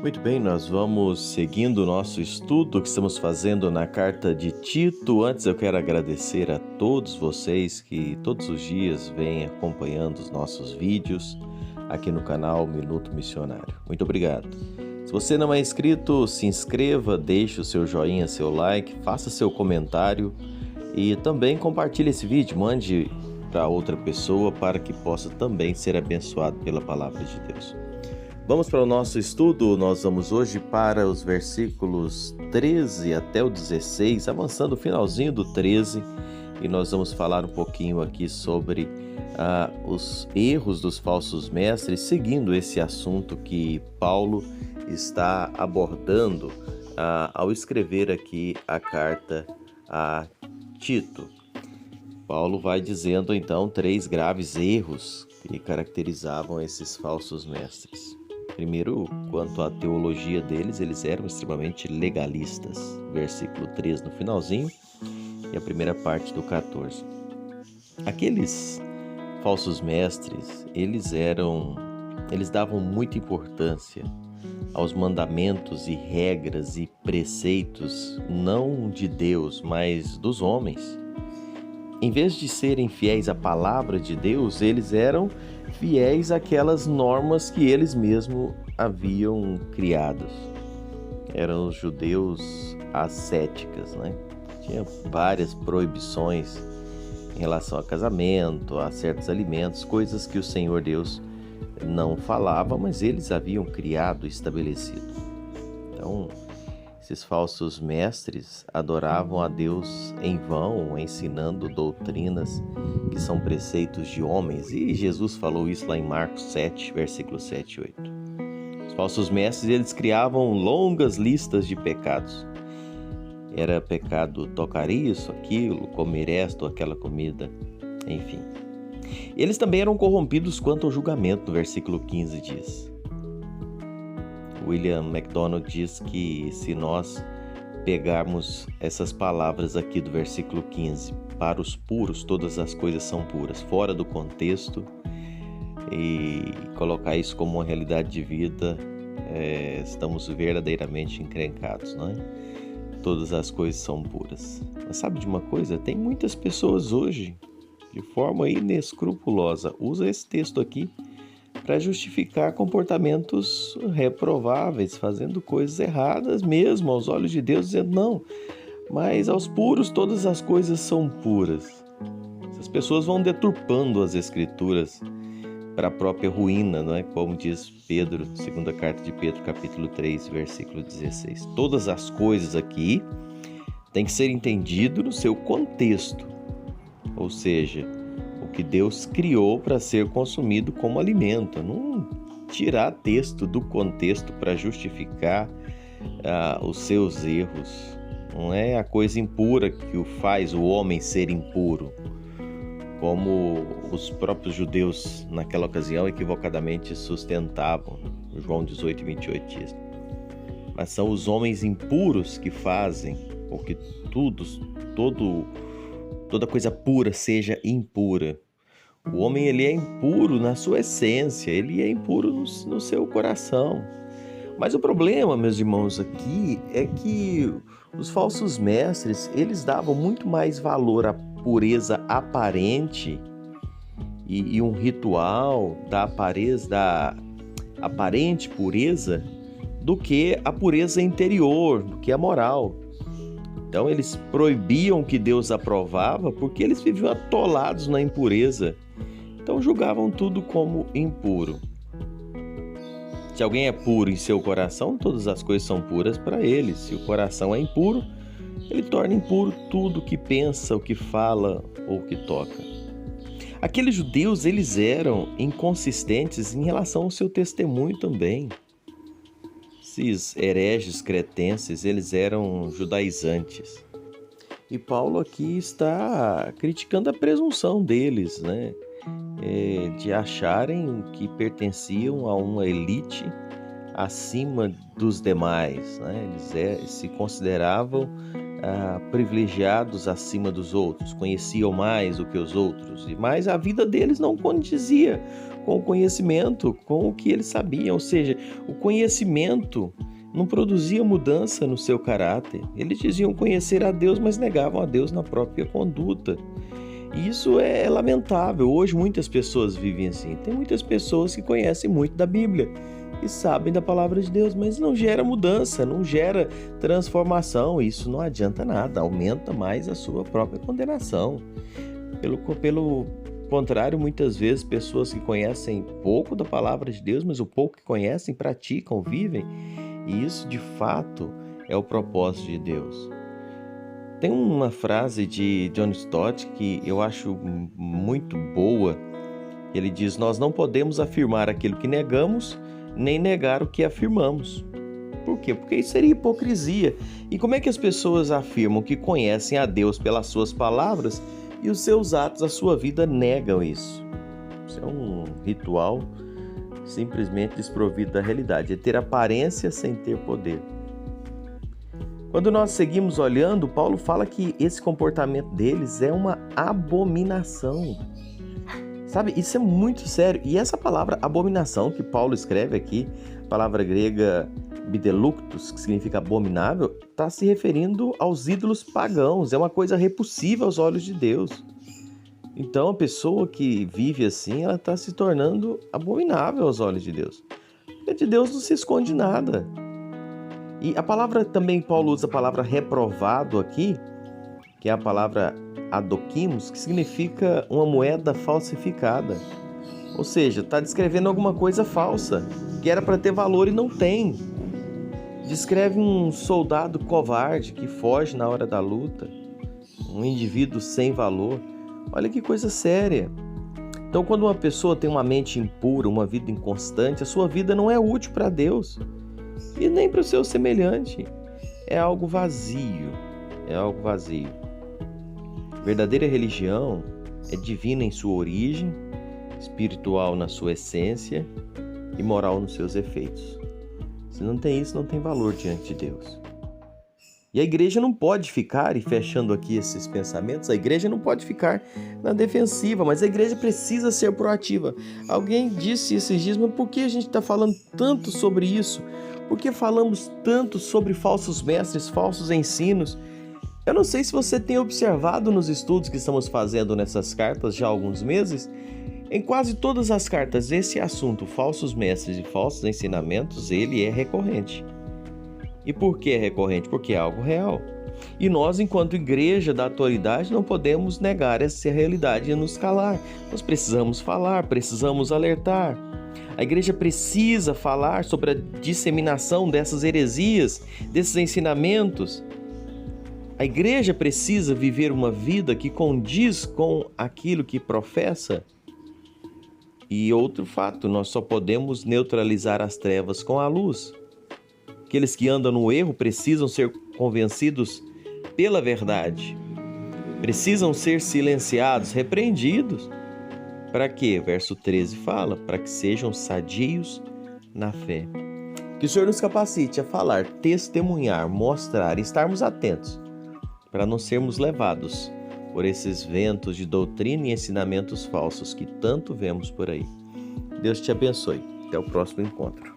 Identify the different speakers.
Speaker 1: Muito bem, nós vamos seguindo o nosso estudo que estamos fazendo na carta de Tito. Antes eu quero agradecer a todos vocês que todos os dias vêm acompanhando os nossos vídeos aqui no canal Minuto Missionário. Muito obrigado. Se você não é inscrito, se inscreva, deixe o seu joinha, seu like, faça seu comentário e também compartilhe esse vídeo, mande para outra pessoa para que possa também ser abençoado pela palavra de Deus. Vamos para o nosso estudo. Nós vamos hoje para os versículos 13 até o 16, avançando o finalzinho do 13, e nós vamos falar um pouquinho aqui sobre os erros dos falsos mestres, seguindo esse assunto que Paulo está abordando ao escrever aqui a carta a Tito. Paulo vai dizendo então 3 graves erros que caracterizavam esses falsos mestres. Primeiro, quanto à teologia deles, eles eram extremamente legalistas. Versículo 3 no finalzinho e a primeira parte do 14. Aqueles falsos mestres, eles davam muita importância aos mandamentos e regras e preceitos, não de Deus, mas dos homens. Em vez de serem fiéis à palavra de Deus, eles eram fiéis àquelas normas que eles mesmos haviam criados. Eram os judeus ascéticos, né? Tinha várias proibições em relação a casamento, a certos alimentos, coisas que o Senhor Deus não falava, mas eles haviam criado e estabelecido. Então, esses falsos mestres adoravam a Deus em vão, ensinando doutrinas que são preceitos de homens. E Jesus falou isso lá em Marcos 7, versículos 7 e 8. Os falsos mestres, eles criavam longas listas de pecados. Era pecado tocar isso, aquilo, comer esta ou aquela comida, enfim. Eles também eram corrompidos quanto ao julgamento, no versículo 15 diz. William MacDonald diz que se nós pegarmos essas palavras aqui do versículo 15, para os puros todas as coisas são puras, fora do contexto, e colocar isso como uma realidade de vida, estamos verdadeiramente encrencados, não é? Todas as coisas são puras. Mas sabe de uma coisa? Tem muitas pessoas hoje, de forma inescrupulosa, usa esse texto aqui para justificar comportamentos reprováveis, fazendo coisas erradas mesmo aos olhos de Deus, dizendo não, mas aos puros todas as coisas são puras. Essas pessoas vão deturpando as escrituras para a própria ruína, não é? Como diz Pedro, segunda carta de Pedro, capítulo 3, versículo 16. Todas as coisas aqui têm que ser entendido no seu contexto, ou seja, que Deus criou para ser consumido como alimento. Não tirar texto do contexto para justificar os seus erros. Não é a coisa impura que faz o homem ser impuro, como os próprios judeus naquela ocasião equivocadamente sustentavam. João 18, 28 diz. Mas são os homens impuros que fazem com que toda coisa pura seja impura. O homem, ele é impuro na sua essência, ele é impuro no seu coração. Mas o problema, meus irmãos, aqui é que os falsos mestres, eles davam muito mais valor à pureza aparente e um ritual da aparente pureza do que a pureza interior, do que a moral. Então eles proibiam o que Deus aprovava porque eles viviam atolados na impureza. Então julgavam tudo como impuro. Se alguém é puro em seu coração, todas as coisas são puras para ele. Se o coração é impuro, ele torna impuro tudo o que pensa, o que fala ou o que toca. Aqueles judeus, eles eram inconsistentes em relação ao seu testemunho também. Esses hereges cretenses, eles eram judaizantes. E Paulo aqui está criticando a presunção deles, né? De acharem que pertenciam a uma elite acima dos demais, né? Eles se consideravam privilegiados acima dos outros, conheciam mais do que os outros, mas a vida deles não condizia com o conhecimento, com o que eles sabiam, ou seja, o conhecimento não produzia mudança no seu caráter. Eles diziam conhecer a Deus, mas negavam a Deus na própria conduta. E isso é lamentável. Hoje muitas pessoas vivem assim. Tem muitas pessoas que conhecem muito da Bíblia e sabem da palavra de Deus, mas não gera mudança, não gera transformação. Isso não adianta nada, aumenta mais a sua própria condenação. Pelo contrário, muitas vezes pessoas que conhecem pouco da palavra de Deus, mas o pouco que conhecem, praticam, vivem, e isso de fato é o propósito de Deus. Tem uma frase de John Stott que eu acho muito boa. Ele diz: nós não podemos afirmar aquilo que negamos, nem negar o que afirmamos. Por quê? Porque isso seria hipocrisia. E como é que as pessoas afirmam que conhecem a Deus pelas suas palavras e os seus atos, a sua vida, negam isso? Isso é um ritual simplesmente desprovido da realidade. É ter aparência sem ter poder. Quando nós seguimos olhando, Paulo fala que esse comportamento deles é uma abominação. Sabe, isso é muito sério. E essa palavra abominação que Paulo escreve aqui, a palavra grega bideluktos, que significa abominável, está se referindo aos ídolos pagãos. É uma coisa repulsiva aos olhos de Deus. Então, a pessoa que vive assim, ela está se tornando abominável aos olhos de Deus. Porque de Deus não se esconde nada. E a palavra também, Paulo usa a palavra reprovado aqui, que é a palavra adokimos, que significa uma moeda falsificada. Ou seja, está descrevendo alguma coisa falsa, que era para ter valor e não tem. Descreve um soldado covarde que foge na hora da luta, um indivíduo sem valor. Olha que coisa séria. Então, quando uma pessoa tem uma mente impura, uma vida inconstante, a sua vida não é útil para Deus e nem para o seu semelhante. É algo vazio, Verdadeira religião é divina em sua origem, espiritual na sua essência e moral nos seus efeitos. Se não tem isso, não tem valor diante de Deus. E a igreja não pode ficar, e fechando aqui esses pensamentos, a igreja não pode ficar na defensiva, mas a igreja precisa ser proativa. Alguém disse esses dias: mas por que a gente está falando tanto sobre isso? Por que falamos tanto sobre falsos mestres, falsos ensinos? Eu não sei se você tem observado nos estudos que estamos fazendo nessas cartas já há alguns meses, em quase todas as cartas esse assunto, falsos mestres e falsos ensinamentos, ele é recorrente. E por que é recorrente? Porque é algo real. E nós, enquanto igreja da atualidade, não podemos negar essa realidade e nos calar. Nós precisamos falar, precisamos alertar. A igreja precisa falar sobre a disseminação dessas heresias, desses ensinamentos. A igreja precisa viver uma vida que condiz com aquilo que professa. E outro fato, nós só podemos neutralizar as trevas com a luz. Aqueles que andam no erro precisam ser convencidos pela verdade. Precisam ser silenciados, repreendidos. Para quê? Verso 13 fala: para que sejam sadios na fé. Que o Senhor nos capacite a falar, testemunhar, mostrar e estarmos atentos para não sermos levados por esses ventos de doutrina e ensinamentos falsos que tanto vemos por aí. Deus te abençoe. Até o próximo encontro.